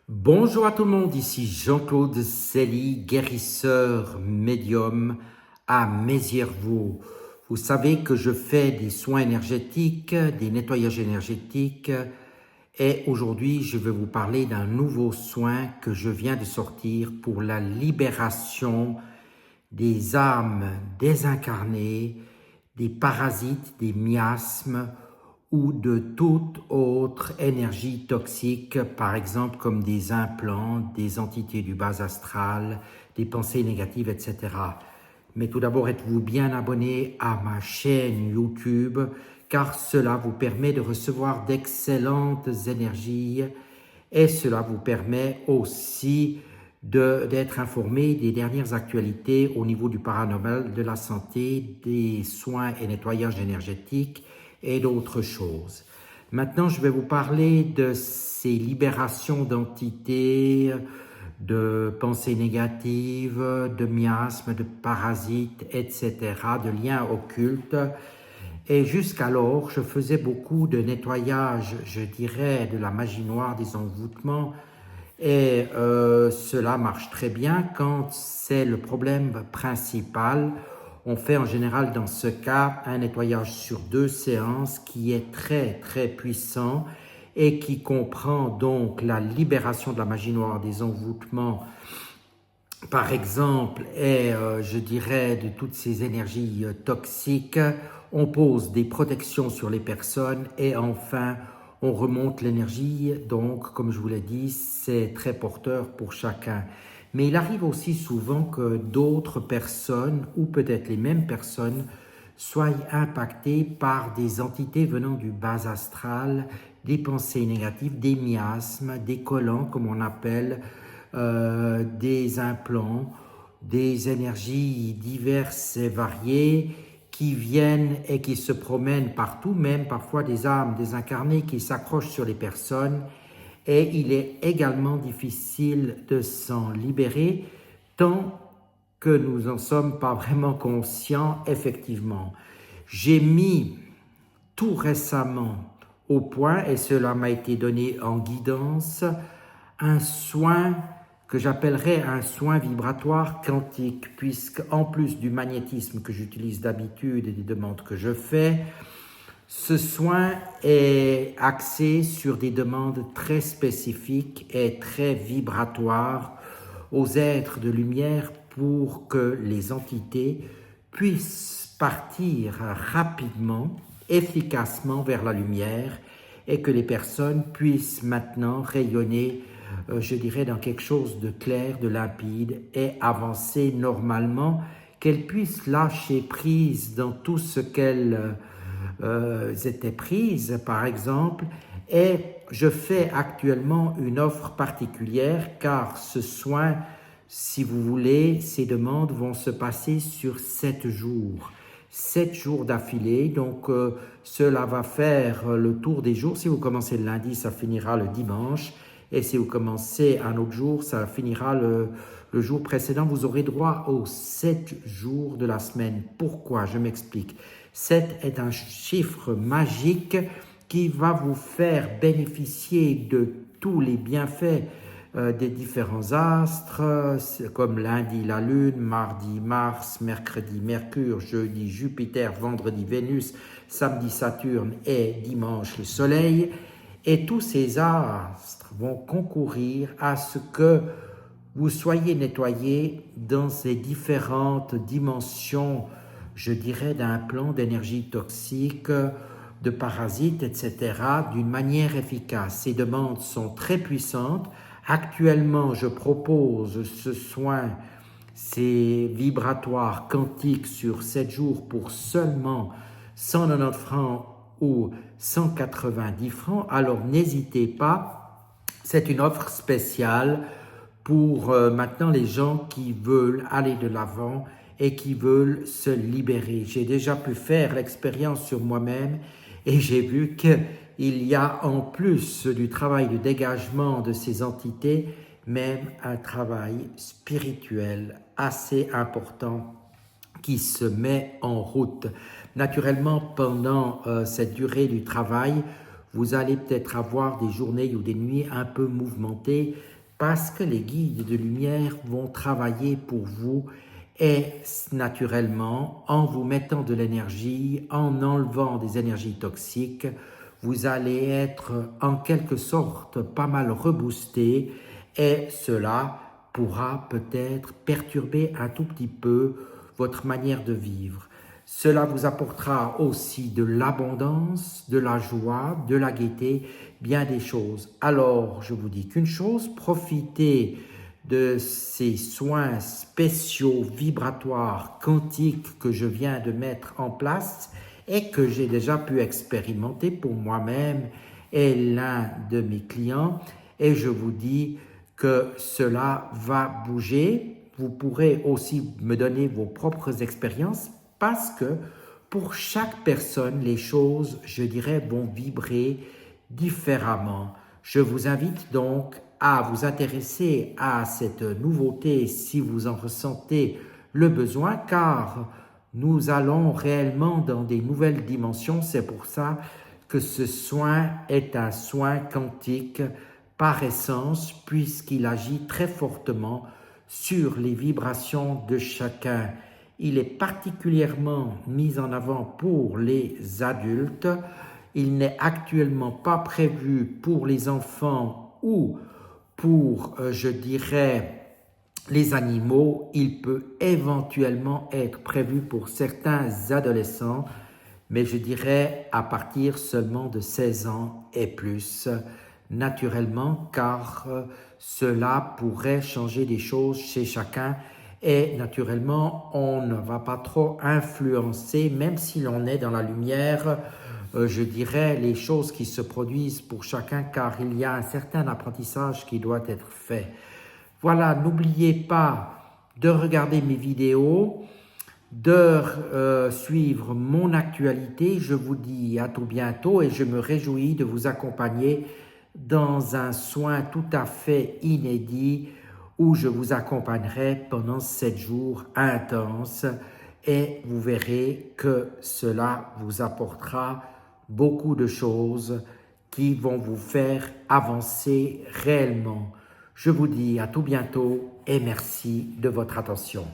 Bonjour à tout le monde, ici Jean-Claude Célie, guérisseur médium à Mézières-Vaux. Vous savez que je fais des soins énergétiques, des nettoyages énergétiques et aujourd'hui je vais vous parler d'un nouveau soin que je viens de sortir pour la libération des âmes désincarnées, des parasites, des miasmes ou de toute autre énergie toxique, par exemple comme des implants, des entités du bas astral, des pensées négatives, etc. Mais tout d'abord, êtes-vous bien abonné à ma chaîne YouTube, car cela vous permet de recevoir d'excellentes énergies et cela vous permet aussi d'être informé des dernières actualités au niveau du paranormal, de la santé, des soins et nettoyages énergétiques et d'autres choses. Maintenant, je vais vous parler de ces libérations d'entités, de pensées négatives, de miasmes, de parasites, etc., de liens occultes. Et jusqu'alors, je faisais beaucoup de nettoyage, je dirais, de la magie noire, des envoûtements, et cela marche très bien quand c'est le problème principal. On fait en général dans ce cas un nettoyage sur 2 séances qui est très très puissant et qui comprend donc la libération de la magie noire, des envoûtements, par exemple, et je dirais de toutes ces énergies toxiques. On pose des protections sur les personnes et enfin on remonte l'énergie. Donc comme je vous l'ai dit, c'est très porteur pour chacun. Mais il arrive aussi souvent que d'autres personnes ou peut-être les mêmes personnes soient impactées par des entités venant du bas astral, des pensées négatives, des miasmes, des collants comme on appelle, des implants, des énergies diverses et variées qui viennent et qui se promènent partout, même parfois des âmes désincarnées qui s'accrochent sur les personnes. Et il est également difficile de s'en libérer tant que nous n'en sommes pas vraiment conscients, effectivement. J'ai mis tout récemment au point, et cela m'a été donné en guidance, un soin que j'appellerais un soin vibratoire quantique, puisque en plus du magnétisme que j'utilise d'habitude et des demandes que je fais, ce soin est axé sur des demandes très spécifiques et très vibratoires aux êtres de lumière pour que les entités puissent partir rapidement, efficacement vers la lumière et que les personnes puissent maintenant rayonner, je dirais, dans quelque chose de clair, de limpide et avancer normalement, qu'elles puissent lâcher prise dans tout ce qu'elles étaient prises, par exemple, et je fais actuellement une offre particulière car ce soin, si vous voulez, ces demandes vont se passer sur 7 jours. 7 jours d'affilée, donc cela va faire le tour des jours. Si vous commencez le lundi, ça finira le dimanche. Et si vous commencez un autre jour, ça finira le jour précédent. Vous aurez droit aux 7 jours de la semaine. Pourquoi? Je m'explique. 7 est un chiffre magique qui va vous faire bénéficier de tous les bienfaits des différents astres, comme lundi la Lune, mardi Mars, mercredi Mercure, jeudi Jupiter, vendredi Vénus, samedi Saturne et dimanche le Soleil. Et tous ces astres vont concourir à ce que vous soyez nettoyé dans ces différentes dimensions, je dirais, d'un plan d'énergie toxique, de parasites, etc., d'une manière efficace. Ces demandes sont très puissantes. Actuellement, je propose ce soin, ces vibratoires quantiques sur 7 jours pour seulement 190 francs ou 190 francs. Alors n'hésitez pas, c'est une offre spéciale pour maintenant les gens qui veulent aller de l'avant et qui veulent se libérer. J'ai déjà pu faire l'expérience sur moi-même et j'ai vu qu'il y a en plus du travail de dégagement de ces entités, même un travail spirituel assez important qui se met en route. Naturellement, pendant cette durée du travail, vous allez peut-être avoir des journées ou des nuits un peu mouvementées parce que les guides de lumière vont travailler pour vous et naturellement, en vous mettant de l'énergie, en enlevant des énergies toxiques, vous allez être en quelque sorte pas mal reboosté et cela pourra peut-être perturber un tout petit peu votre manière de vivre. Cela vous apportera aussi de l'abondance, de la joie, de la gaieté, bien des choses. Alors, je vous dis qu'une chose, profitez de ces soins spéciaux, vibratoires, quantiques que je viens de mettre en place et que j'ai déjà pu expérimenter pour moi-même et l'un de mes clients. Et je vous dis que cela va bouger. Vous pourrez aussi me donner vos propres expériences parce que pour chaque personne, les choses, je dirais, vont vibrer différemment. Je vous invite donc à vous intéresser à cette nouveauté si vous en ressentez le besoin, car nous allons réellement dans des nouvelles dimensions. C'est pour ça que ce soin est un soin quantique par essence, puisqu'il agit très fortement sur les vibrations de chacun. Il est particulièrement mis en avant pour les adultes. Il n'est actuellement pas prévu pour les enfants ou pour, je dirais, les animaux. Il peut éventuellement être prévu pour certains adolescents, mais je dirais à partir seulement de 16 ans et plus, naturellement, car cela pourrait changer des choses chez chacun et naturellement, on ne va pas trop influencer, même si l'on est dans la lumière, je dirais, les choses qui se produisent pour chacun, car il y a un certain apprentissage qui doit être fait. Voilà, n'oubliez pas de regarder mes vidéos, de suivre mon actualité. Je vous dis à tout bientôt et je me réjouis de vous accompagner dans un soin tout à fait inédit où je vous accompagnerai pendant 7 jours intenses et vous verrez que cela vous apportera beaucoup de choses qui vont vous faire avancer réellement. Je vous dis à tout bientôt et merci de votre attention.